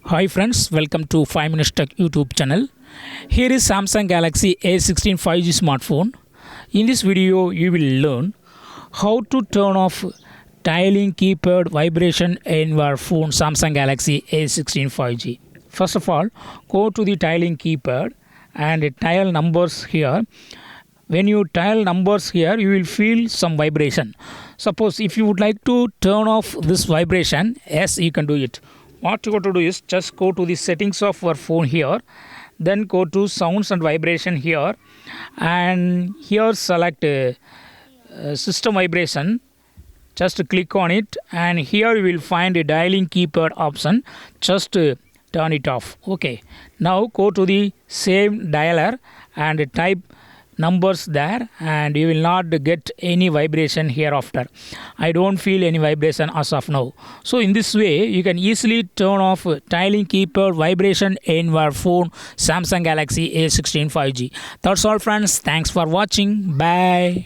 Hi friends, welcome to 5 Minutes Tech YouTube channel. Here is Samsung Galaxy A16 5G smartphone. In this video, you will learn how to turn off tiling keypad vibration in your phone Samsung Galaxy A16 5G. First of all, go to the tiling keypad and tile numbers here. When you tile numbers here, you will feel some vibration. Suppose if you would like to turn off this vibration, yes, you can do it. What you got to do is just go to the settings of your phone here, then go to sounds and vibration here, and here select system vibration. Just click on it, and here you will find a dialing keypad option. Just turn it off. Okay, now go to the same dialer and type numbers there, and you will not get any vibration hereafter. I don't feel any vibration as of now. So in this way you can easily turn off tiling keypad vibration in your phone Samsung Galaxy A16 5G. That's all friends. Thanks for watching. Bye.